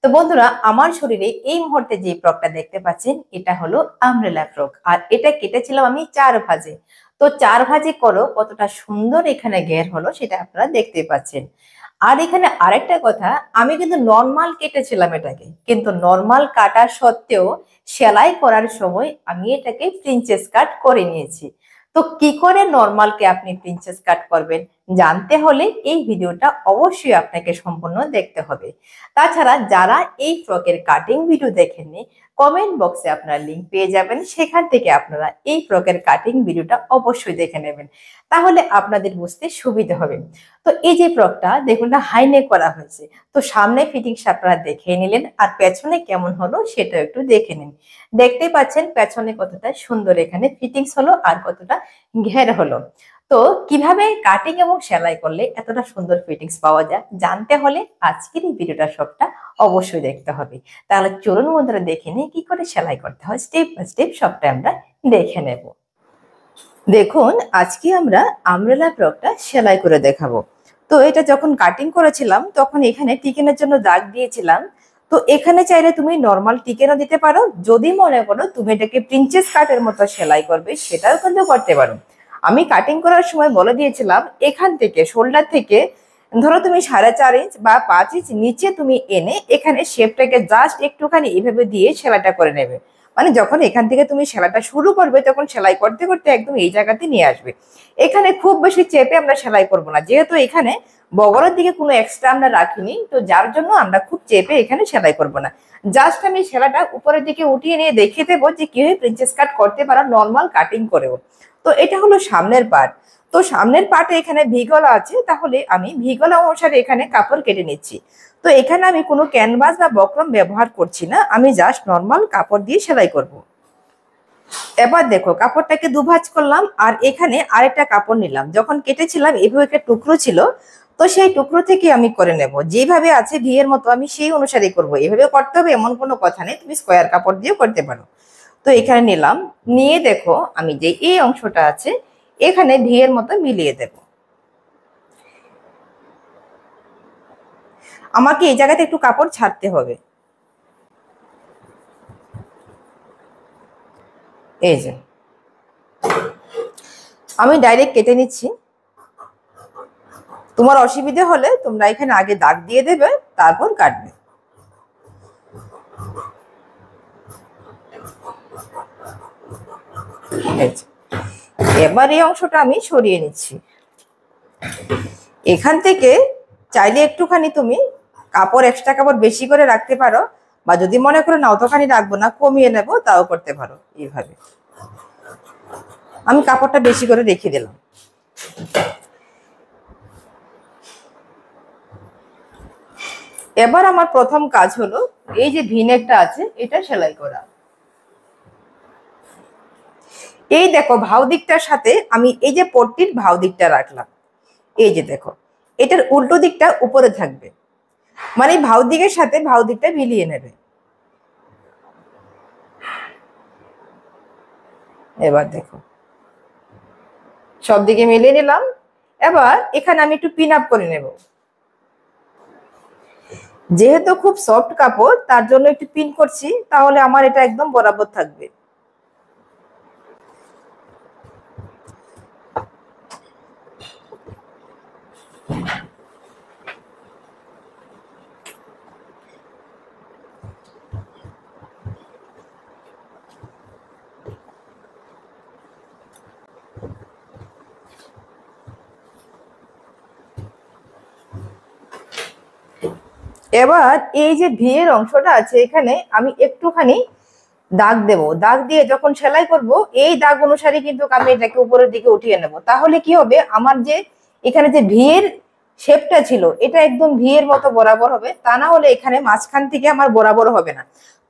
তো বন্ধুরা, আমার শরীরে এই মুহূর্তে যে ফ্রকটা দেখতে পাচ্ছেন এটা হলো আমব্রেলা ফ্রক। আর এটা কেটেছিলাম আমি 4 ভাঁজে। তো 4 ভাঁজে করো কতটা সুন্দর এখানে ঘের হলো সেটা আপনারা দেখতে পাচ্ছেন। আর এখানে আরেকটা কথা, আমি কিন্তু নরমাল কেটেছিলাম এটাকে, কিন্তু নরমাল কাটার সত্ত্বেও সেলাই করার সময় আমি এটাকে প্রিন্সেস কাট করে নিয়েছি। তো কি করে নরমালকে আপনি প্রিন্সেস কাট করবেন জানতে হলে এই ভিডিওটা অবশ্যই আপনাকে সম্পূর্ণ দেখতে হবে। তাছাড়া যারা এই ফ্রকের কাটিং ভিডিও দেখেননি, কমেন্ট বক্সে আপনারা লিংক পেয়ে যাবেন, সেখান থেকে আপনারা এই ফ্রকের কাটিং ভিডিওটা অবশ্যই দেখে নেবেন, তাহলে আপনাদের বুঝতে সুবিধা হবে। তো এই যে ফ্রকটা দেখুন না, হাইনেক করা হয়েছে। তো সামনে ফিটিংস আপনারা দেখে নিলেন, আর পেছনে কেমন হলো সেটা একটু দেখে নিন। দেখতে পাচ্ছেন পেছনে কতটা সুন্দর এখানে ফিটিংস হলো আর কতটা ঘের হলো। তো কিভাবে কাটিং এবং সেলাই করলে এতটা সুন্দর ফিটিংস পাওয়া যায় জানতে হলে আজকের এই ভিডিওটা সবটা অবশ্যই দেখতে হবে। তাহলে চলুন বন্ধুরা দেখে নিই কি করে সেলাই করতে হয়, স্টেপ বাই স্টেপ সবটা আমরা দেখে নেব। দেখুন, আজকে আমরা আমব্রেলা ফ্রকটা সেলাই করে দেখাবো। তো এটা যখন কাটিং করেছিলাম তখন এখানে টিকেনের জন্য দাগ দিয়েছিলাম। তো এখানে চাইলে তুমি নর্মাল টিকেনও দিতে পারো, যদি মনে করো তুমি এটাকে প্রিন্সেস কাটের মতো সেলাই করবে সেটাও কিন্তু করতে পারো। আমি কাটিং করার সময় বলে দিয়েছিলাম এখান থেকে শোল্ডার থেকে ধরো তুমি 4.5 ইঞ্চ বা 5 ইঞ্চ নিচে তুমি এনে এখানে শেপটাকে জাস্ট একটুখানি এইভাবে দিয়ে সেলাইটা করে নেবে। মানে যখন এখান থেকে তুমি সেলাইটা শুরু করবে তখন সেলাই করতে করতে একদম এই জায়গাতে নিয়ে আসবে। এখানে খুব বেশি চেপে আমরা সেলাই করব না, যেহেতু এখানে বগলের দিকে কোনো এক্সট্রা আমরা রাখিনি, তো যার জন্য আমরা খুব চেপে এখানে সেলাই করব না। জাস্ট আমি সেলাইটা উপরের দিকে উঠিয়ে নিয়ে দেখিয়ে দেবো যে কিভাবে প্রিন্সেস কাট করতে পারো নর্মাল কাটিং করেও। তো এটা হলো সামনের পার্ট। তো সামনের পার্টে এখানে ভি গলা আছে, তাহলে আমি ভি গলা অনুসারে এখানে কাপড় কেটে নিচ্ছি। তো এখানে আমি কোনো ক্যানভাস বা বক্রম ব্যবহার করছি না, আমি জাস্ট নর্মাল কাপড় দিয়ে সেলাই করব। এবার দেখো, কাপড়টাকে দুভাঁজ করলাম আর এখানে আরেকটা কাপড় নিলাম। যখন কেটেছিলাম এভাবে একটা টুকরো ছিল, তো সেই টুকরো থেকে আমি করে নেব। যেভাবে আছে ভি এর মতো আমি সেই অনুসারে করব। এভাবে করতে হবে এমন কোনো কথা নেই, তুমি স্কোয়ার কাপড় দিয়েও করতে পারো। তো এখানে নিলাম, নিয়ে দেখো আমি যে এই অংশটা আছে এখানে ভি এর মতো মিলিয়ে দেব। আমাকে এই জায়গাতে একটু কাপড় ছাড়তে হবে। এই যে আমি ডাইরেক্ট কেটে নিচ্ছি। তোমার অসুবিধা হলে তোমরা এখানে আগে দাগ দিয়ে দেবে, তারপর কাটবে। এবার এই অংশটা আমি সরিয়ে নিচ্ছি। এখান থেকে চাইলে একটুখানি তুমি কাপড় এক্সট্রা কাপড় বেশি করে রাখতে পারো, বা যদি মনে করো না অতখানি রাখবো না কমিয়ে নেব তাও করতে পারো। এইভাবে আমি কাপড়টা বেশি করে রেখে দিলাম। এবার আমার প্রথম কাজ হলো এই যে ভিনেকটা আছে এটা সেলাই করা। এই দেখো ভাও দিকটার সাথে আমি এই যে পট্টির ভাও দিকটা রাখলাম। এই যে দেখো, এটার উল্টো দিকটা উপরে থাকবে, মানে ভাও দিকের সাথে ভাও দিকটা মিলিয়ে নেবে। এবার দেখো সব দিকে মিলিয়ে নিলাম। এবার এখানে আমি একটু পিন আপ করে নেব। যেহেতু খুব সফট কাপড় তার জন্য একটু পিন করছি, তাহলে আমার এটা একদম বরাবর থাকবে। এবার এই যে ভি এর অংশটা আছে এখানে আমি একটুখানি দাগ দেব। দাগ দিয়ে যখন সেলাই করব এই দাগ অনুসারে কিন্তু আমি এটাকে উপরের দিকে উঠিয়ে নেব। তাহলে কি হবে, আমার যে এখানে যে ভি এর শেপটা ছিল এটা একদম ভি এর মতো বরাবর হবে, তা না হলে এখানে মাঝখান থেকে আমার বরাবর হবে না।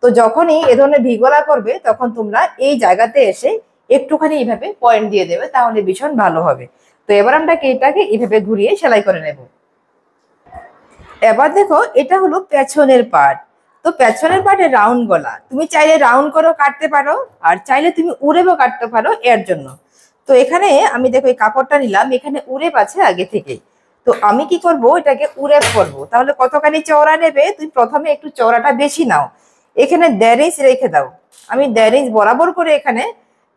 তো যখনই এ ধরনের ভি গলা করবে তখন তোমরা এই জায়গাতে এসে একটুখানি এইভাবে পয়েন্ট দিয়ে দেবে, তাহলে ভীষণ ভালো হবে। তো এবার আমরা এটাকে এইভাবে ঘুরিয়ে সেলাই করে নেব। এবার দেখো এটা হলো পেছনের পার্ট। তো পেছনের পার্টে রাউন্ড গলা, তুমি চাইলে রাউন্ড করেও কাটতে পারো আর চাইলে তুমি উড়েও কাটতে পারো এর জন্য। তো এখানে আমি দেখো এই কাপড়টা নিলাম, এখানে উড়েপ আছে আগে থেকে। তো আমি কি করব, এটাকে উড়েপ করব। তাহলে কতখানি চওড়া নেবে, তুমি প্রথমে একটু চওড়াটা বেশি নাও, এখানে 1.5 ইঞ্চ রেখে দাও। আমি 1.5 ইঞ্চ বরাবর করে এখানে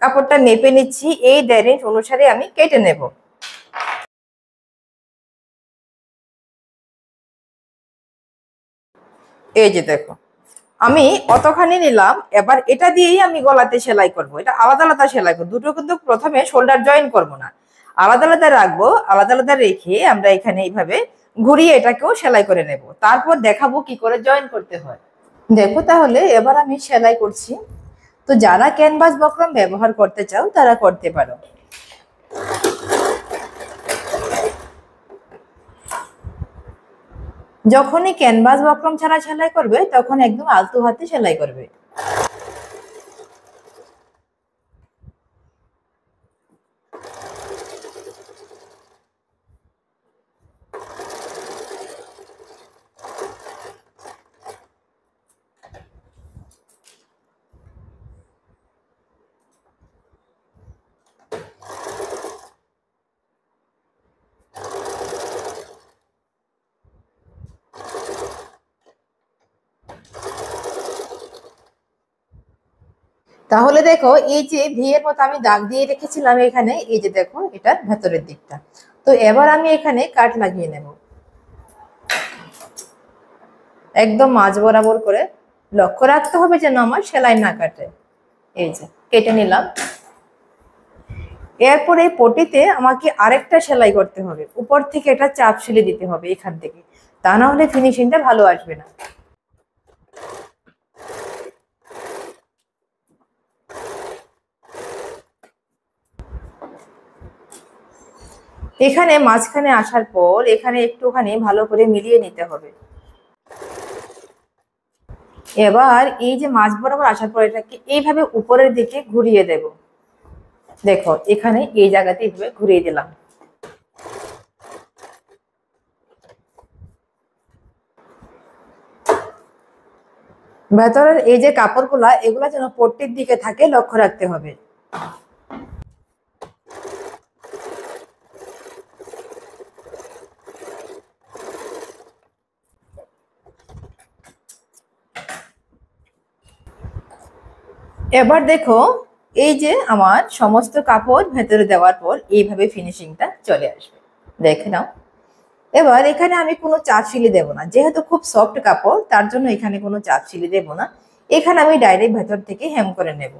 কাপড়টা মেপে নিচ্ছি, এই 1.5 ইঞ্চ অনুসারে আমি কেটে নেব। এই যে দেখো, আমি অতখানি নিলাম। এবার এটা দিয়েই আমি গলাতে সেলাই করব। এটা আলাদা আলাদা সেলাই করবো, দুটো কিন্তু প্রথমে শোল্ডার জয়েন করব না, আলাদা আলাদা রাখবো। আলাদা আলাদা রেখে আমরা এখানে এইভাবে ঘুরিয়ে এটাকেও সেলাই করে নেব, তারপর দেখাবো কি করে জয়েন করতে হয়। দেখো তাহলে এবার আমি সেলাই করছি। তো যারা ক্যানভাস বক্রম ব্যবহার করতে চাও তারা করতে পারো। যখনই ক্যানভাস বক্রম ছাড়া সেলাই করবে তখন একদম আলতো হাতে সেলাই করবে। তাহলে দেখো, এই যে ভি এর মতো আমি দাগ দিয়ে রেখেছিলাম এখানে, এই যে দেখো এটা ভেতরের দিকটা। তো এবার আমি এখানে কাট লাগিয়ে নেব, একদম মাঝ বরাবর করে। লক্ষ্য রাখতে হবে যেন আমার সেলাই না কাটে। এই যে কেটে নিলাম। এরপরে পটিতে আমাকে আরেকটা সেলাই করতে হবে, উপর থেকে এটা চাপ সেলাই দিতে হবে এখান থেকে, তা না হলে ফিনিশিংটা ভালো আসবে না। এখানে মাঝখানে আসার পর এখানে একটুখানি ভালো করে মিলিয়ে নিতে হবে। এবার এই যে মাঝ বরাবর আসার পর এটাকে এইভাবে উপরের দিকে ঘুরিয়ে দেব। দেখো এখানে এই জায়গাতে এইভাবে ঘুরিয়ে দিলাম। ভেতরের এই যে কাপড়গুলা, এগুলা যেন পট্টির দিকে থাকে, লক্ষ্য রাখতে হবে। এবার দেখো, এই যে আমার সমস্ত কাপড় ভেতরে দেওয়ার পর এইভাবে ফিনিশিংটা চলে আসবে, দেখে নাও। এবার এখানে আমি কোনো চাপ সিলি দেবো না, যেহেতু খুব সফট কাপড়, তার জন্য এখানে কোনো চাপ সিলি দেবো না। এখানে আমি ডাইরেক্ট ভেতর থেকে হেম করে নেব।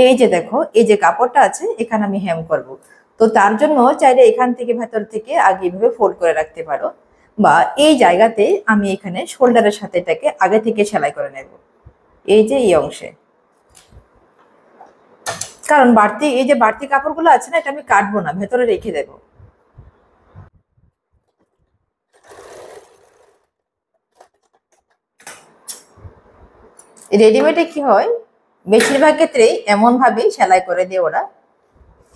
এই যে দেখো, এই যে কাপড়টা আছে এখানে আমি হেম করব। তো তার জন্য চাইলে এখান থেকে ভেতর থেকে আগে এভাবে ফোল্ড করে রাখতে পারো, বা এই জায়গাতে আমি এখানে শোল্ডারের সাথে এটাকে আগে থেকে সেলাই করে নেব, এই যে এই অংশে। কারণ বাড়তি এই যে বাড়তি কাপড়গুলো আছে না, এটা আমি কাটবো না, ভেতরে রেখে দেবো। রেডিমেডে কি হয়, বেশিরভাগ ক্ষেত্রেই এমন ভাবেই সেলাই করে দিয়ে ওরা,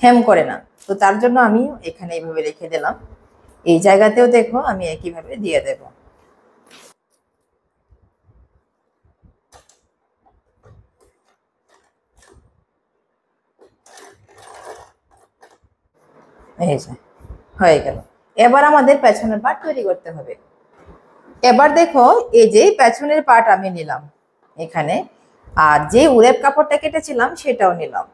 হেম করে না। তো তার জন্য আমি এখানে এইভাবে রেখে দিলাম। এই জায়গাতেও দেখো আমি একইভাবে দিয়ে দেব। এই যে হয়ে গেল। এবার আমাদের পেছনের পার্ট তৈরি করতে হবে। এবার দেখো, এই যে পেছনের পার্ট আমি নিলাম এখানে, আর যে উড়েপ কাপড়টা কেটেছিলাম সেটাও নিলাম।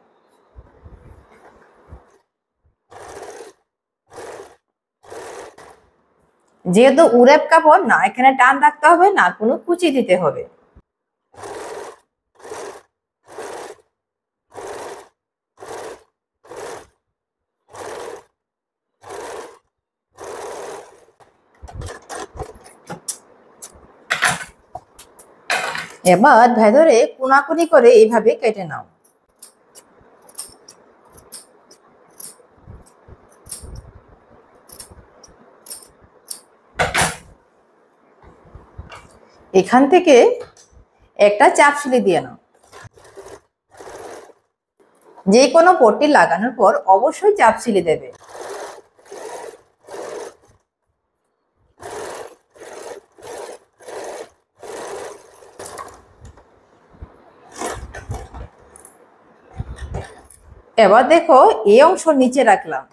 যেহেতু উড়েপ কাপড়, না এখানে টান রাখতে হবে না কোনো কুচি দিতে হবে। এবার ভেতরে কোনাকুনি করে এইভাবে কেটে নাও। এখান থেকে একটা চাপ সিলি দিয়ে নাও। যে কোনো পট্টি লাগানোর পর অবশ্যই চাপ সিলি দেবে। এবার দেখো, এই অংশ নিচে রাখলাম।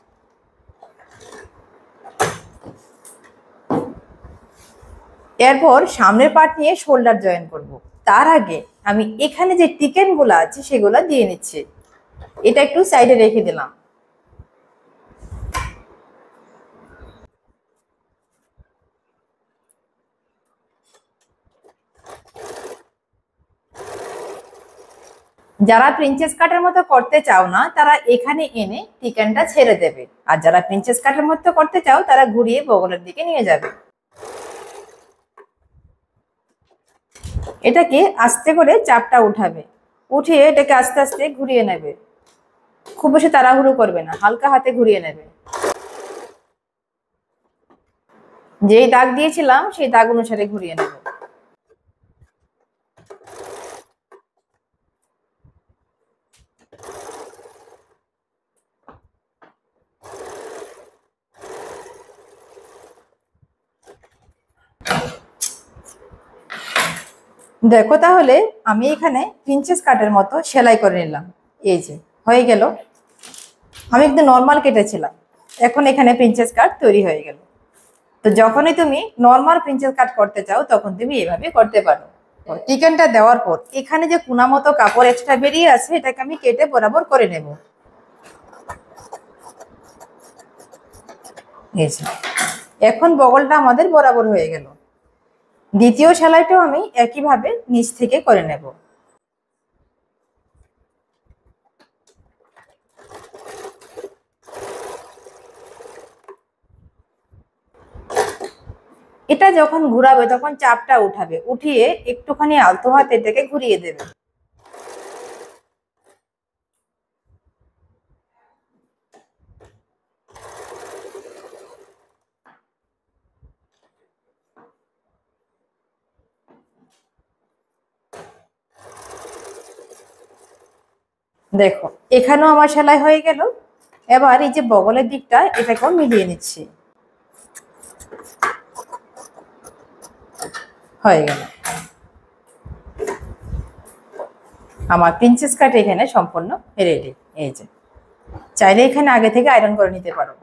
এরপর সামনের পার্ট নিয়ে শোল্ডার জয়েন করব। তার আগে আমি এখানে যে টিকেন গুলো আছে সেগুলো দিয়ে নিচ্ছি। এটা একটু সাইডে রেখে দিলাম। যারা প্রিন্সেস কাটের মতো করতে চাও না তারা এখানে এনে টিকেনটা ছেড়ে দেবে, আর যারা প্রিন্সেস কাটের মতো করতে চাও তারা ঘুরিয়ে বগলের দিকে নিয়ে যাবে। এটাকে আস্তে করে চাপটা উঠাবে, উঠিয়ে এটাকে আস্তে আস্তে ঘুরিয়ে নেবে। খুব বেশি তাড়াহুড়ো করবে না, হালকা হাতে ঘুরিয়ে নেবে। যেই দাগ দিয়েছিলাম সেই দাগ অনুসারে ঘুরিয়ে নেবে। দেখো তাহলে আমি এখানে প্রিন্সেস কাটের মতো সেলাই করে নিলাম। এই যে হয়ে গেল। আমি একদম নর্মাল কেটেছিলাম, এখন এখানে প্রিন্সেস কাট তৈরি হয়ে গেল। তো যখনই তুমি নর্মাল প্রিন্সেস কাট করতে চাও তখন তুমি এভাবে করতে পারো। চিকেনটা দেওয়ার পর এখানে যে কোনা মতো কাপড় এক্সট্রা বেরিয়ে আছে এটাকে আমি কেটে বরাবর করে নেব। এই যে এখন বগলটা আমাদের বরাবর হয়ে গেল। দ্বিতীয় সেলাইটাও আমি একইভাবে নিচ থেকে করে নেব। এটা যখন ঘুরাবে তখন চাপটা উঠাবে, উঠিয়ে একটুখানি আলতো হাতে এটাকে ঘুরিয়ে দেবে। দেখো এখানেও আমার সেলাই হয়ে গেল। এবার এই যে বগলের দিকটা এটাকেও মিলিয়ে নিচ্ছি। হয়ে গেল আমার প্রিন্সেস কাট এখানে সম্পূর্ণ রেডি। এই যে চাইলে এখানে আগে থেকে আয়রন করে নিতে পারো।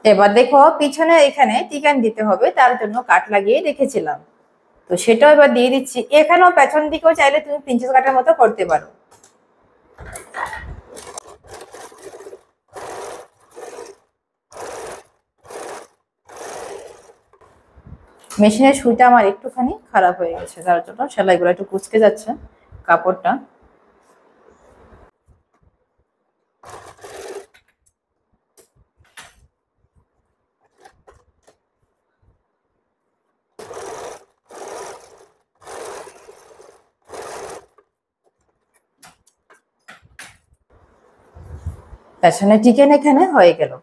এবার দেখো পিছনে এখানে টিকান দিতে হবে, তার জন্য কাট লাগিয়ে রেখেছিলাম, তো সেটাও এবার দিয়ে দিচ্ছি। এখানেও পেছন দিকেও চাইলে তুমি প্রিন্সেস কাটের মতো করতে পারো। মেশিনের সুইটা আমার একটুখানি খারাপ হয়ে গেছে, তার জন্য সেলাইগুলো একটু কুচকে যাচ্ছে কাপড়টা। পেছনে টিকেন এখানে হয়ে গেল।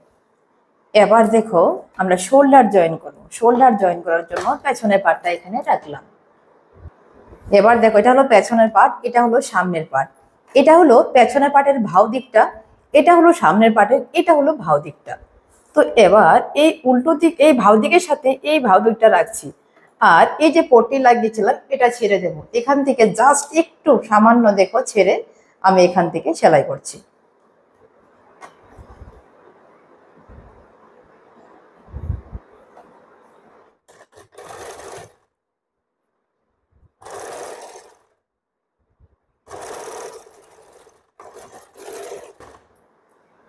এবার দেখো আমরা শোল্ডার জয়েন করবো। শোল্ডার জয়েন করার জন্য পেছনের পার্টটা এখানে রাখলাম। এবার দেখো এটা হলো পেছনের পার্ট, এটা হলো সামনের পার্ট। এটা হলো পেছনের পার্টের ভাও দিকটা, এটা হলো সামনের পার্টের, এটা হলো ভাও দিকটা। তো এবার এই উল্টো দিক, এই ভাও দিকের সাথে এই ভাও দিকটা রাখছি। আর এই যে পট্টি লাগিয়েছিলাম এটা ছেড়ে দেবো। এখান থেকে জাস্ট একটু সামান্য দেখো ছেড়ে আমি এখান থেকে সেলাই করছি।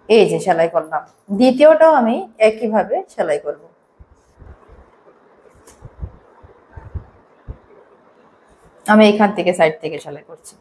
এই যে সেলাই করলাম। দ্বিতীয়টাও আমি একইভাবে সেলাই করব। আমি এখান থেকে সাইড থেকে সেলাই করছি।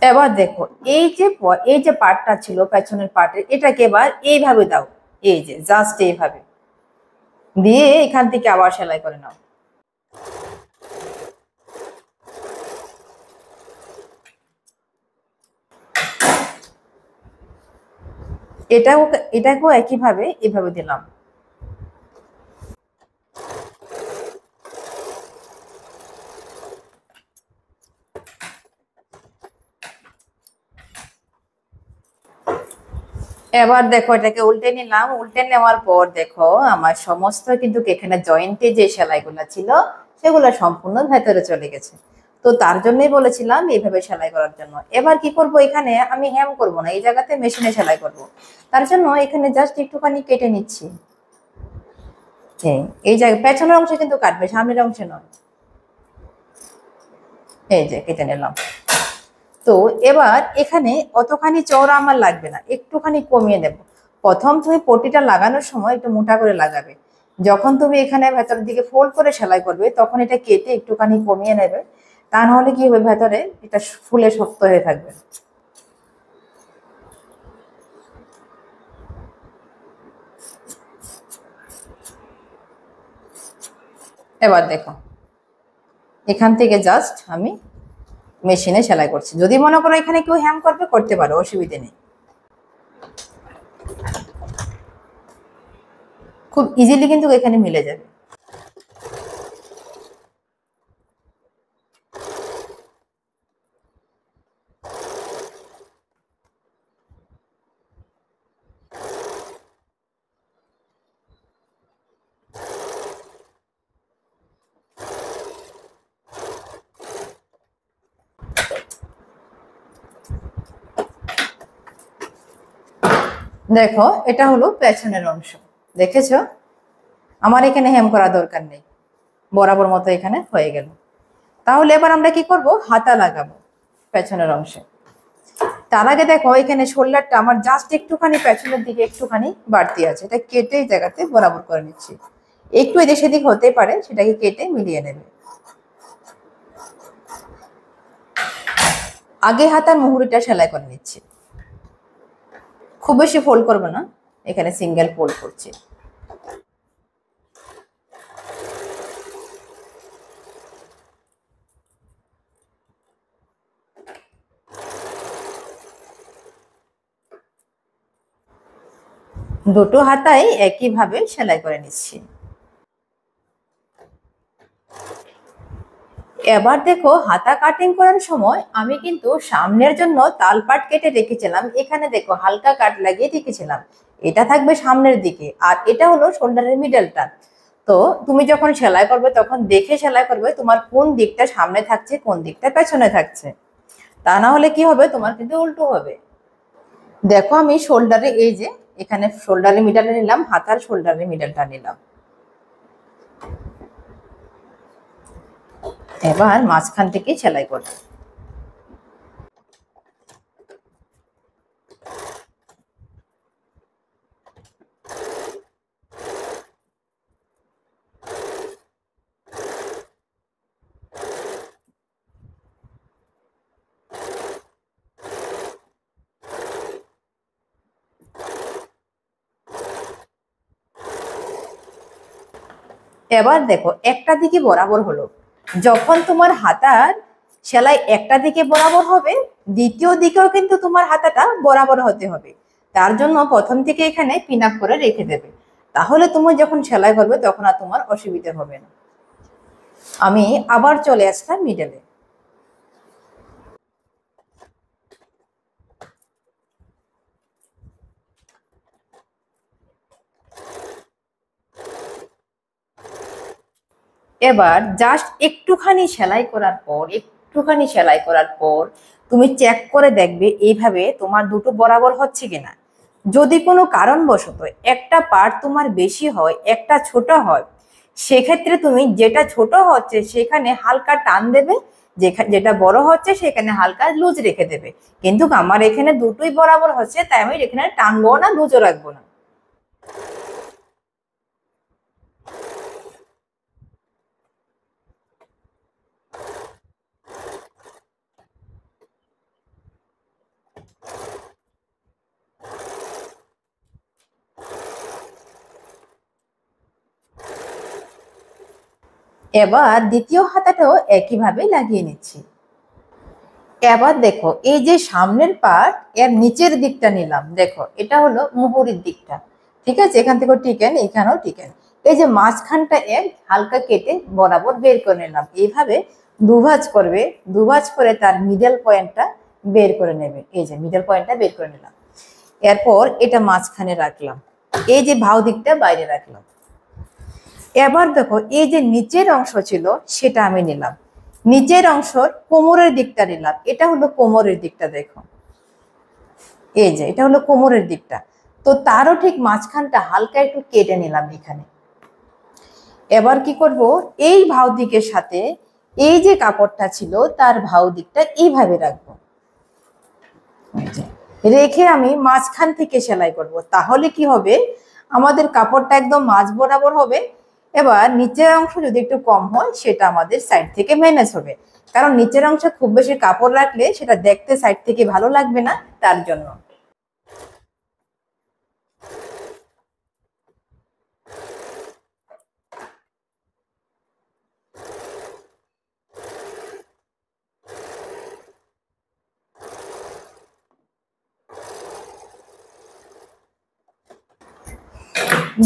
এবার দেখো এই যে পার্টটা ছিল পেছনের পার্টের, এটাকে এবার এইভাবে দাও। এই যে জাস্ট এইভাবে দিয়ে এখান থেকে আবার সেলাই করে নাও। এটাকেও একইভাবে এভাবে দিলাম। এবার দেখো এটাকে উল্টে নিলাম, উল্টে নেওয়ার পর দেখো আমার সমস্ত কিন্তু এখানে জয়েন্টে যে সেলাইগুলো ছিল সেগুলো সম্পূর্ণ ভেতরে চলে গেছে। তো তার জন্যই বলেছিলাম এইভাবে সেলাই করার জন্য। এবার কি করব, এখানে আমি হেম করব না, এই জায়গাতে মেশিনে সেলাই করব। তার জন্য এখানে জাস্ট একটুখানি কেটে নিচ্ছি। এই জায়গায় পেছনের অংশে কিন্তু কাটবে, সামনের অংশে নয়। এই যে কেটে নিলাম। তো এবার এখানে অতখানি চওড়া আমার লাগবে না, একটুখানি কমিয়ে দেব। প্রথম তুমি পটিটা লাগানোর সময় একটু মোটা করে লাগাবে। যখন তুমি এখানে ভেতরের দিকে ফোল্ড করে সেলাই করবে তখন এটা কেটে একটুখানি কমিয়ে নেবে। তা নাহলে কি হবে, ভেতরে এটা ফুলে শক্ত হয়ে থাকবে। এবার দেখো এখান থেকে জাস্ট আমি মেশিনে সেলাই করছি। যদি মনে করো এখানে কেউ হ্যাম করবে, করতে পারো, অসুবিধে নেই। খুব ইজিলি কিন্তু এখানে মিলে যাবে। দেখো এটা হলো পেছনের অংশ, দেখেছো? আমার এখানে হেম করা দরকার নেই, বরাবর মতো এখানে হয়ে গেল। তাহলে এবার আমরা কি করব, হাতা লাগাবো পেছনের অংশে। তার আগে দেখো এখানে শোল্ডারটা আমার জাস্ট একটুখানি পেছনের দিকে একটুখানি বাড়তি আছে, এটা কেটে এই জায়গাতে বরাবর করে নিচ্ছি। একটু এদিক সেদিক হতে পারে, সেটাকে কেটে মিলিয়ে নেবে। আগে হাতার মুহুরিটা সেলাই করে নিচ্ছি। খুব বেশি ফোল্ড করবো না, এখানে সিঙ্গেল ফোল্ড করছি। দুটো হাতাই একইভাবে সেলাই করে নিচ্ছি। এবার দেখো হাতা কাটিং করার সময় আমি কিন্তু সামনের জন্য তালপাট কেটে রেখেছিলাম, এখানে দেখো হালকা কাট লাগিয়ে রেখেছিলাম। এটা থাকবে সামনের দিকে, আর এটা হলো শোল্ডারের মিডলটা। তো তুমি যখন সেলাই করবে তখন দেখে সেলাই করবে তোমার কোন দিকটা সামনে থাকছে কোন দিকটা পেছনে থাকছে। তা না হলে কি হবে, তোমার কিন্তু উল্টো হবে। দেখো আমি শোল্ডারে, এই যে এখানে শোল্ডারের মিডলটা নিলাম, হাতার শোল্ডারের মিডলটা নিলাম। এবার মাঝখান থেকে সেলাই করব। এবার দেখো একটা দিকে বরাবর হলো। যখন তোমার হাতার সেলাই একটা দিকে বরাবর হবে, দ্বিতীয় দিকেও কিন্তু তোমার হাতাটা বরাবর হতে হবে। তার জন্য প্রথম থেকে এখানে পিন আপ করে রেখে দেবে, তাহলে তুমি যখন সেলাই করবে তখন আর তোমার অসুবিধা হবে না। আমি আবার চলে আসলাম মিডলে। এবার জাস্ট একটুখানি সেলাই করার পর তুমি চেক করে দেখবে এইভাবে তোমার দুটো বরাবর হচ্ছে কিনা। যদি কোনো কারণবশত একটা পার্ট তোমার বেশি হয় একটা ছোট হয়, সেক্ষেত্রে তুমি যেটা ছোট হচ্ছে সেখানে হালকা টান দেবে, যেটা বড় হচ্ছে সেখানে হালকা লুজ রেখে দেবে। কিন্তু আমার এখানে দুটোই বরাবর হচ্ছে, তাই আমি এখানে টানবো না, লুজও রাখবো না। এবার দ্বিতীয় হাতাটাও একইভাবে লাগিয়ে নিচ্ছি। এবার দেখো এই যে সামনের পার্ট, এর নিচের দিকটা নিলাম, দেখো এটা হলো মুহুরির দিকটা। ঠিক আছে, এখান থেকেও টিকেন, এখানেও টিকেন। এই যে মাঝখানটা এক হালকা কেটে বরাবর বের করে নিলাম। এইভাবে দুভাজ করবে, দুভাজ করে তার মিডল পয়েন্টটা বের করে নেবে। এই যে মিডল পয়েন্টটা বের করে নিলাম। এরপর এটা মাঝখানে রাখলাম, এই যে ভাও দিকটা বাইরে রাখলাম। এবার দেখো এই যে নিচের অংশ ছিল সেটা আমি নিলাম, নিচের অংশর কোমরের দিকটা নিলাম, এটা হলো কোমরের দিকটা। দেখো এই যে এটা হলো কোমরের দিকটা, তো তারও ঠিক মাঝখানটা হালকা একটু কেটে নিলাম এখানে। এবার কি করব, এই ভাও দিকের সাথে এই যে কাপড়টা ছিল তার ভাও দিকটা এইভাবে রাখবো, রেখে আমি মাঝখান থেকে সেলাই করব। তাহলে কি হবে, আমাদের কাপড়টা একদম মাঝ বরাবর হবে। এবার নিচের অংশ যদি একটু কম হয় সেটা আমাদের সাইড থেকে ম্যানেজ হবে, কারণ নিচের অংশে খুব বেশি কাপড় রাখলে সেটা দেখতে সাইড থেকে ভালো লাগবে না, তার জন্য।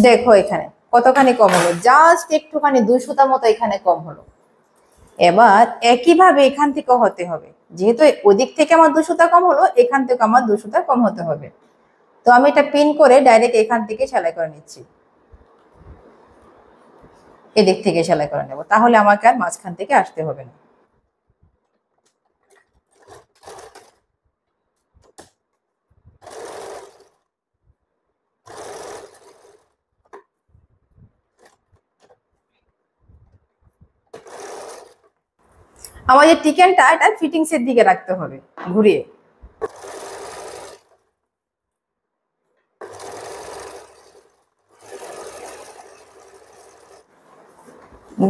দেখো এখানে কতখানি কম হলো, জাস্ট একটুখানি 2 সুতা মতো এখানে কম হলো। এবার একইভাবে এখান থেকেও হতে হবে, যেহেতু ওদিক থেকে আমার 2 সুতা কম হলো, এখান থেকে আমার 2 সুতা কম হতে হবে। তো আমি এটা পিন করে ডাইরেক্ট এখান থেকে সেলাই করে নিচ্ছি, এদিক থেকে সেলাই করে নেব, তাহলে আমাকে আর মাঝখান থেকে আসতে হবে না। আমার যে টিকেনটা এটা ফিটিংস এর দিকে রাখতে হবে ঘুরিয়ে।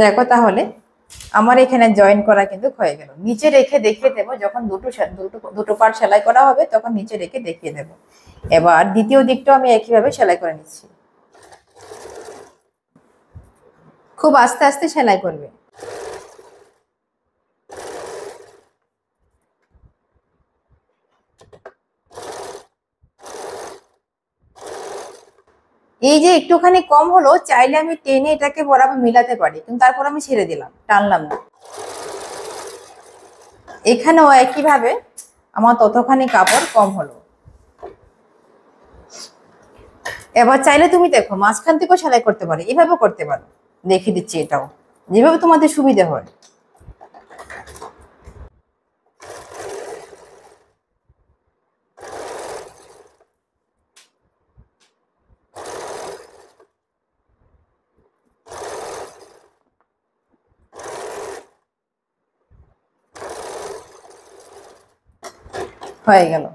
দেখো তাহলে আমার এখানে জয়েন করা কিন্তু হয়ে গেল। নিচে রেখে দেখিয়ে দেবো, যখন দুটো পার্ট সেলাই করা হবে তখন নিচে রেখে দেখিয়ে দেবো। এবার দ্বিতীয় দিকটাও আমি একইভাবে সেলাই করে নিচ্ছি, খুব আস্তে আস্তে সেলাই করবে। এই যে একটুখানি কম হলো, চাইলে আমি টেনে এটাকে বরাবর মিলাতে পারি, কিন্তু তারপর আমি ছেড়ে দিলাম, টানলাম না। এখানেও একইভাবে আমার ততখানি কাপড় কম হলো। এবার চাইলে তুমি দেখো মাঝখান থেকেও সেলাই করতে পারো, এভাবেও করতে পারো, দেখিয়ে দিচ্ছি এটাও, যেভাবে তোমাদের সুবিধা হয়। হয়ে গেল।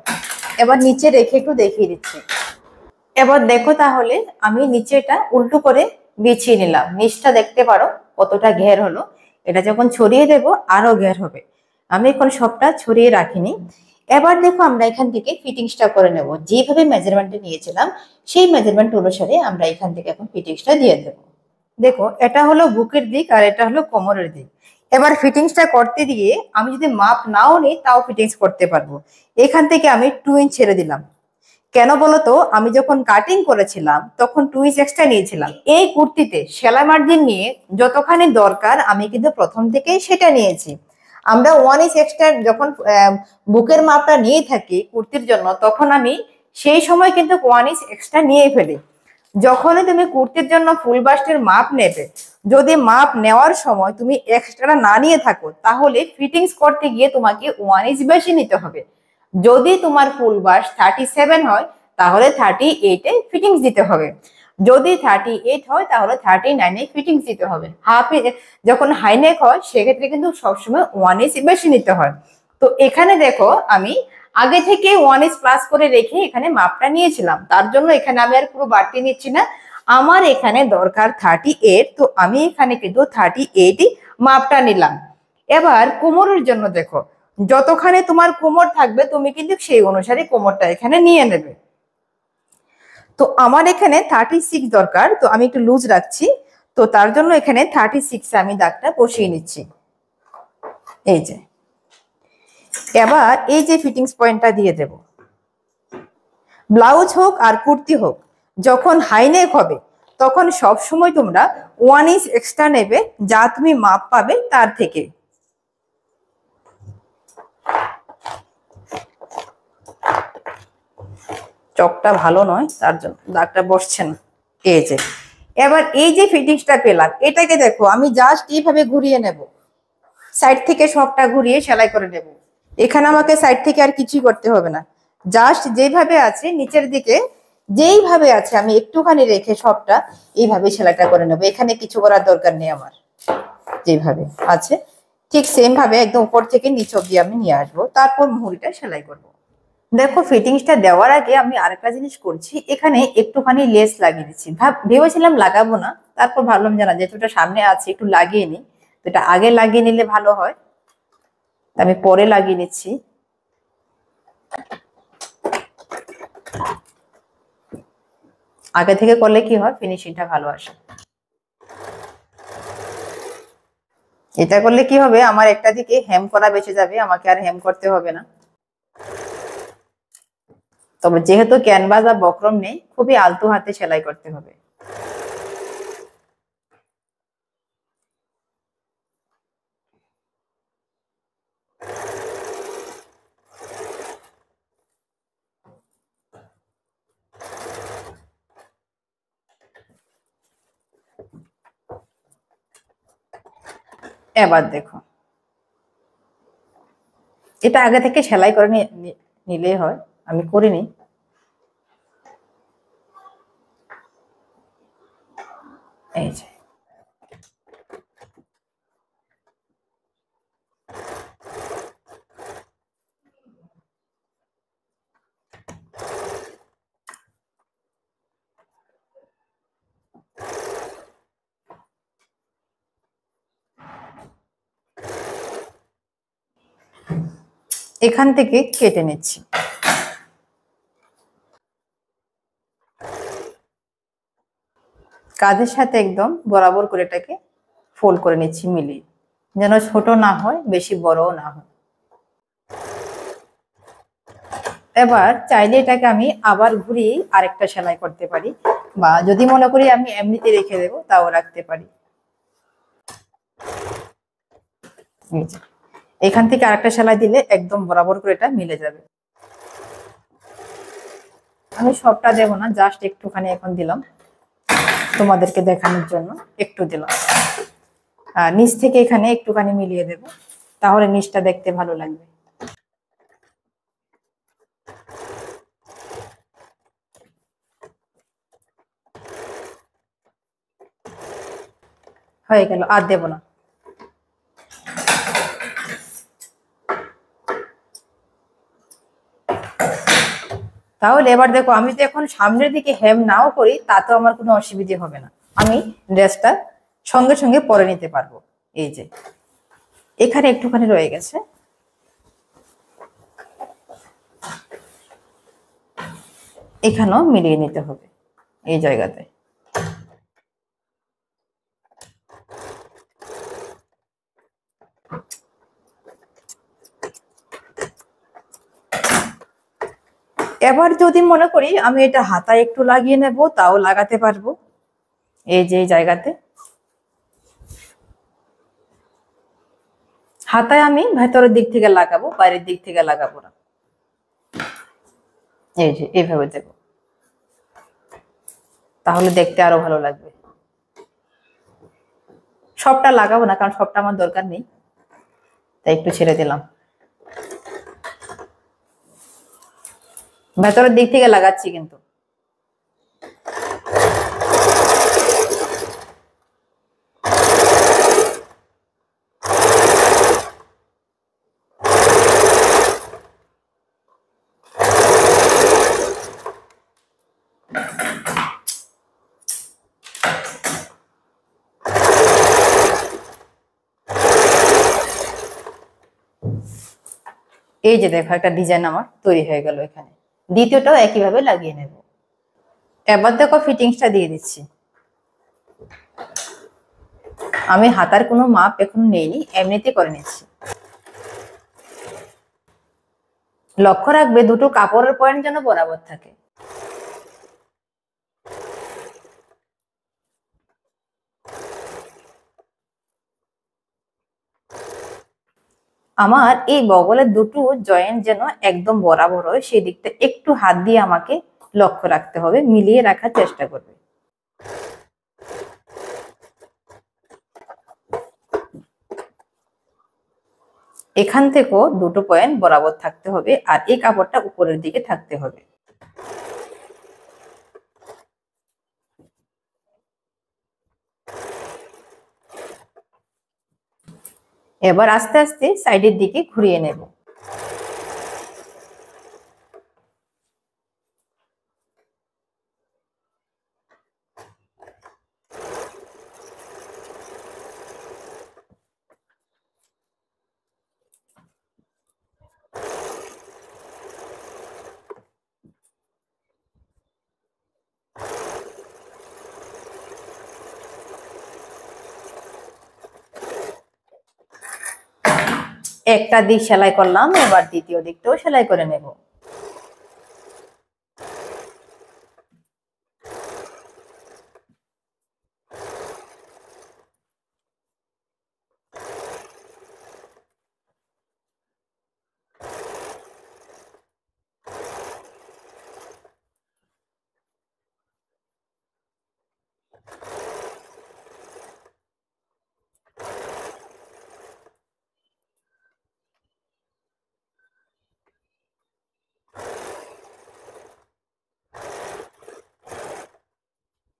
এবার নিচে রেখে একটু দেখিয়ে দিচ্ছি। এবার দেখো তাহলে আমি নিচেটা উল্টো করে বিছিয়ে নিলাম, নিচটা দেখতে পারো কতটা ঘের হলো। এটা যখন ছড়িয়ে দেব আরো ঘের হবে, আমি এখন সবটা ছড়িয়ে রাখিনি। এবার দেখো আমরা এখান থেকে ফিটিংসটা করে নেব, যেভাবে মেজারমেন্টে নিয়েছিলাম সেই মেজারমেন্ট অনুসারে আমরা এখান থেকে এখন ফিটিংসটা দিয়ে দেব। দেখো এটা হলো বুকের দিক আর এটা হলো কোমরের দিক। এবার ফিটিংসটা করতে গিয়ে আমি যদি মাপ নাও নিই তাও ফিটিংস করতে পারবো। এখান থেকে আমি 2 ইঞ্চ ছেড়ে দিলাম, কেন বলতো, আমি যখন কাটিং করেছিলাম তখন 2 ইঞ্চ এক্সট্রা নিয়েছিলাম। এই কুর্তিতে সেলাই মার্জিন নিয়ে যতখানি দরকার আমি কিন্তু প্রথম থেকেই সেটা নিয়েছি। আমরা 1 ইঞ্চ এক্সট্রা যখন বুকের মাপটা নিয়ে থাকি কুর্তির জন্য, তখন আমি সেই সময় কিন্তু 1 ইঞ্চ এক্সট্রা নিয়ে ফেলি। যখনই তুমি কুর্তির জন্য ফুল বাস্টের মাপ নেবে, যদি মাপ নেওয়ার সময় তুমি এক্সট্রা না নিয়ে থাকো তাহলে ফিটিংস করতে গিয়ে তোমাকে 1 ইঞ্চ বেশি নিতে হবে। যদি তোমার ফুল বাস্ট 37 হয় তাহলে 38 এ ফিটিংস দিতে হবে, যদি 38 হয় তাহলে 39 এ ফিটিংস দিতে হবে। যখন হাইনেক হয় সেক্ষেত্রে কিন্তু সবসময় 1 ইঞ্চ বেশি নিতে হয়। তো এখানে দেখো আমি আগে থেকে 1 ইঞ্চ প্লাস করে রেখে এখানে মাপটা নিয়েছিলাম, তার জন্য এখানে আমি আর পুরো বাড়তি নিচ্ছি না। আমার এখানে দরকার 38, তো আমি এখানে কিন্তু 38ই মাপটা নিলাম। এবার কোমরের জন্য দেখো যতখানি তোমার কোমর থাকবে তুমি কিন্তু সেই অনুসারে কোমরটা এখানে নিয়ে নেবে। তো আমার এখানে 36 দরকার, তো আমি একটু লুজ রাখছি, তো তার জন্য এখানে 36 আমি দাগটা বসিয়ে নিচ্ছি। এই যে এবার এই যে ফিটিংস পয়েন্টটা দিয়ে দেব। ব্লাউজ হোক আর কুর্তি হোক, যখন হাইনেক হবে তখন সব সময় তোমরা 1 ইঞ্চ এক্সট্রা নেবে, যা তুমি মাপ পাবে তার থেকে। চকটা ভালো নয়, তার জন্য দাগটা বসছে না। এই যে এবার এই যে ফিটিংসটা পেলাম, এটাকে দেখো আমি জাস্ট এইভাবে ঘুরিয়ে নেব, সাইড থেকে সবটা ঘুরিয়ে সেলাই করে নেব। এখানে আমাকে সাইড থেকে আর কিছুই করতে হবে না, জাস্ট যেভাবে আছে নিচের দিকে যেইভাবে আছে আমি একটুখানি রেখে সবটা এইভাবে সেলাইটা করে নেবো। এখানে কিছু করার দরকার নেই আমার, যেভাবে আছে ঠিক সেম ভাবে একদম উপর থেকে নিচ অব্দি আমি নিয়ে আসবো, তারপর মুহুরিটা সেলাই করব। দেখো ফিটিংসটা দেওয়ার আগে আমি আরেকটা জিনিস করছি, এখানে একটুখানি লেস লাগিয়ে দিচ্ছি। ভেবেছিলাম লাগাবো না, তারপর ভাবলাম যে না, যেহেতু এটা সামনে আছে একটু লাগিয়ে নিই, তো এটা আগে লাগিয়ে নিলে ভালো হয়, আমি পরে লাগিয়ে নিচ্ছি। আগে থেকে করলে কি হয়, ফিনিশিংটা ভালো আসে। এটা করলে কি হবে, আমার একটা দিকে হেম করা বেঁচে যাবে, আমাকে আর হেম করতে হবে না। তবে যেহেতু ক্যানভাস বা বক্রম নেই, খুবই আলতো হাতে সেলাই করতে হবে। এবার দেখো, এটা আগে থেকে সেলাই করে নিলেই হয়, আমি করিনি। এই যে এখান থেকে কেটে নিচ্ছি। কাঁধের সাথে একদম বরাবর করে এটাকে ফোল্ড করে নিচ্ছি, মিলিয়ে, যেন ছোট না হয় বেশি বড়ও না হয়। এবার চাইলে এটাকে আমি আবার ঘুরিয়ে আরেকটা সেলাই করতে পারি, বা যদি মনে করি আমি এমনিতে রেখে দেবো তাও রাখতে পারি। এখান থেকে আরেকটা সেলাই দিলে একদম বরাবর করে এটা মিলে যাবে। আমি সবটা দেবো না, জাস্ট একটুখানি এখন দিলাম তোমাদেরকে দেখানোর জন্য, একটু দিলাম। আর নিচ থেকে এখানে একটুখানি মিলিয়ে দেব, তাহলে নিচটা দেখতে ভালো লাগবে। হয়ে গেল, আর দেব না। তাহলে এবার দেখো, আমি তো এখন সামনের দিকে হেম নাও করি তাতেও আমার কোনো অসুবিধে হবে না, আমি ড্রেসটা সঙ্গে সঙ্গে পরে নিতে পারবো। এই যে এখানে একটুখানি রয়ে গেছে, এখানেও মিলিয়ে নিতে হবে এই জায়গাতে। এবার যদি মনে করি আমি এটা হাতায় একটু লাগিয়ে নেব, তাও লাগাতে পারবো। এই যে এই জায়গাতে হাতায় আমি ভেতরের দিক থেকে লাগাবো, বাইরের দিক থেকে লাগাবো না। এই যে এইভাবে দেব, তাহলে দেখতে আরো ভালো লাগবে। সবটা লাগাবো না, কারণ সবটা আমার দরকার নেই, তাই একটু ছেড়ে দিলাম। ভেতরের দিক থেকে লাগাচ্ছি কিন্তু। এই যে দেখো, একটা ডিজাইন আমার তৈরি হয়ে গেল এখানে। দ্বিতীয়টাও একইভাবে লাগিয়ে নেব। এবার দেখো ফিটিংসটা দিয়ে দিচ্ছি। আমি হাতার কোনো মাপ এখন নেইনি, এমনিতে করে নিচ্ছি। লক্ষ্য রাখবে দুটো কাপড়ের পয়েন্ট যেন বরাবর থাকে। আমার এই বগলের দুটো জয়েন্ট যেন একদম বরাবর হয়, সেই দিকটা একটু হাত দিয়ে আমাকে লক্ষ্য রাখতে হবে, মিলিয়ে রাখার চেষ্টা করবে। এখান থেকেও দুটো পয়েন্ট বরাবর থাকতে হবে আর এই কাপড়টা উপরের দিকে থাকতে হবে। এবার আস্তে আস্তে সাইডের দিকে ঘুরিয়ে নেব। একটা দিক সেলাই করলাম, এবার দ্বিতীয় দিকটাও সেলাই করে নেব।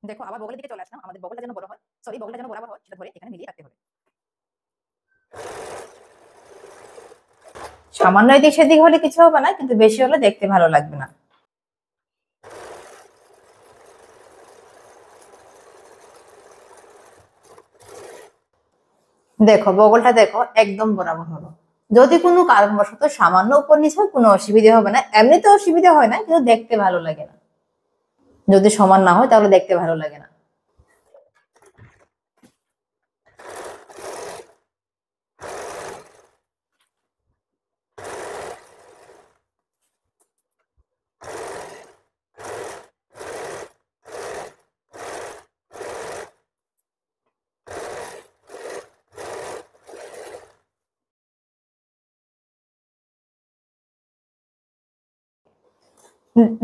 দেখো আবার বগলের দিকে চলে আসলাম, আমাদের বগলটা যেন বড় হয়, সরি বগলটা যেন বরাবর হয় সেটা ধরে এখানে মিলিয়ে রাখতে হবে। সামান্য এদিক সেদিক হলে কিছু হবে না, কিন্তু বেশি হলে দেখতে ভালো লাগবে না। দেখো বগলটা দেখো একদম বরাবর হলো। যদি কোনো কারণবশত সামান্য উপর নিচে হয় কোনো অসুবিধা হবে না, এমনিতে অসুবিধা হয় না, কিন্তু দেখতে ভালো লাগে না। যদি সমান না হয় তাহলে দেখতে ভালো লাগে না।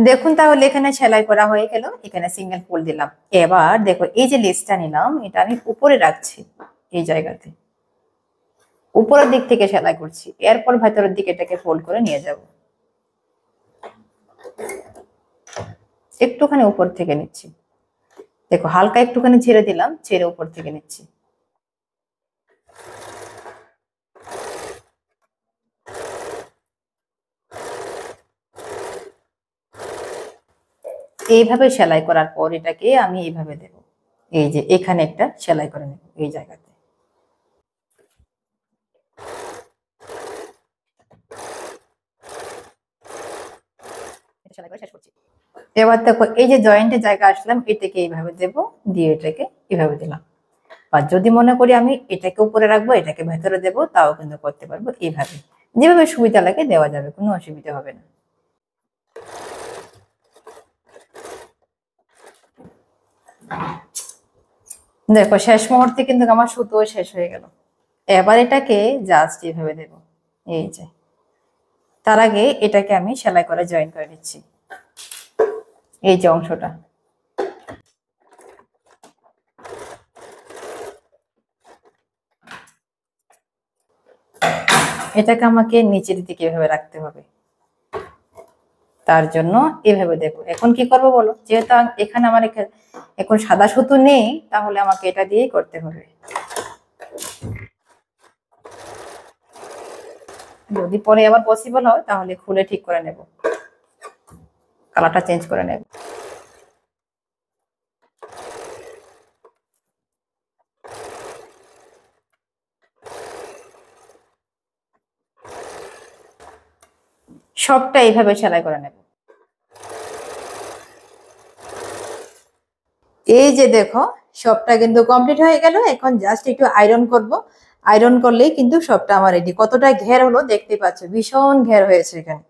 দেখুন তাহলে এখানে সেলাই করা হয়ে গেল, এখানে সিঙ্গেল ফোল্ড দিলাম। এবার দেখো এই যে লেসটা নিলাম এটা আমি উপরে রাখছি, এই জায়গাতে উপরের দিক থেকে সেলাই করছি, এরপর ভেতরের দিকে এটাকে ফোল্ড করে নিয়ে যাব। একটুখানি উপর থেকে নিচ্ছি, দেখো হালকা একটুখানি ছেড়ে দিলাম, ছেড়ে উপর থেকে নিচ্ছি। এইভাবে সেলাই করার পর এটাকে আমি এইভাবে দেব, এই যে এখানে একটা সেলাই করে নেব এই জায়গাতে। সেলাই করে শেষ করছি। এবার দেখো এই যে জয়েন্টের জায়গা আসলাম, এটাকে এইভাবে দেব, দিয়ে এটাকে এইভাবে দিলাম। বা যদি মনে করি আমি এটাকে উপরে রাখবো এটাকে ভেতরে দেবো, তাও কিন্তু করতে পারবো, এইভাবে যেভাবে সুবিধা লাগে দেওয়া যাবে, কোনো অসুবিধা হবে না। দেখো শেষ মুহূর্তে কিন্তু আমার সুতো শেষ হয়ে গেল। এবার এটাকে জাস্ট এইভাবে দেব, এই যে। তার আগে এটাকে আমি সেলাই করে জয়েন করে নিচ্ছি, এই যে অংশটা। এটাকে আমাকে নিচের দিকে এভাবে রাখতে হবে, তার জন্য এভাবে দেবো। এখন কি করবো বলো, যেহেতু এখানে আমার এখন সাদা সুতো নেই, তাহলে আমাকে এটা দিয়েই করতে হবে। যদি পরে আবার পসিবল হয় তাহলে খুলে ঠিক করে নেব, কালারটা চেঞ্জ করে নেব। সবটা এইভাবে সেলাই করে নেব। এই যে দেখো সবটা কিন্তু কমপ্লিট হয়ে গেল, এখন জাস্ট একটু আয়রন করব। আয়রন করলেই কিন্তু সবটা আমার রেডি। কতটা ঘের হলো দেখতে পাচ্ছ, ভীষণ ঘের হয়েছে এখানে।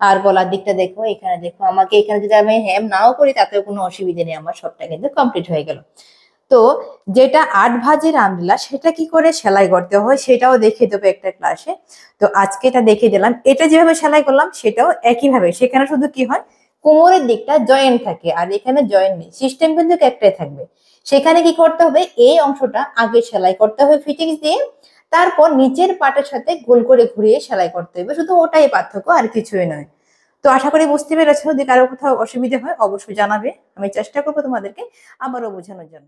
আর গলার দিকটা দেখো, এখানে দেখো, আমাকে এখানে যদি আমি হেম নাও করি তাতেও কোনো অসুবিধা নেই, আমার সবটা কিন্তু কমপ্লিট হয়ে গেল। তো যেটা 8 ভাঁজের আমব্রেলা সেটা কি করে সেলাই করতে হয় সেটাও দেখিয়ে দেবো একটা ক্লাসে। তো আজকে এটা দেখিয়ে দিলাম, এটা যেভাবে সেলাই করলাম সেটাও একইভাবে, সেখানে শুধু কি হয় কোমরের দিকটা জয়েন্ট থাকে আর এখানে জয়েন্ট নেই, সিস্টেম কিন্তু একটাই থাকবে। সেখানে কি করতে হবে, এই অংশটা আগে সেলাই করতে হবে ফিটিংস দিয়ে, তারপর নিচের পাটের সাথে গোল করে ঘুরিয়ে সেলাই করতে হবে, শুধু ওটাই পার্থক্য, আর কিছুই নয়। তো আশা করি বুঝতে পেরেছো। যদি কারো কোথাও অসুবিধা হয় অবশ্যই জানাবে, আমি চেষ্টা করবো তোমাদেরকে আবারও বোঝানোর জন্য।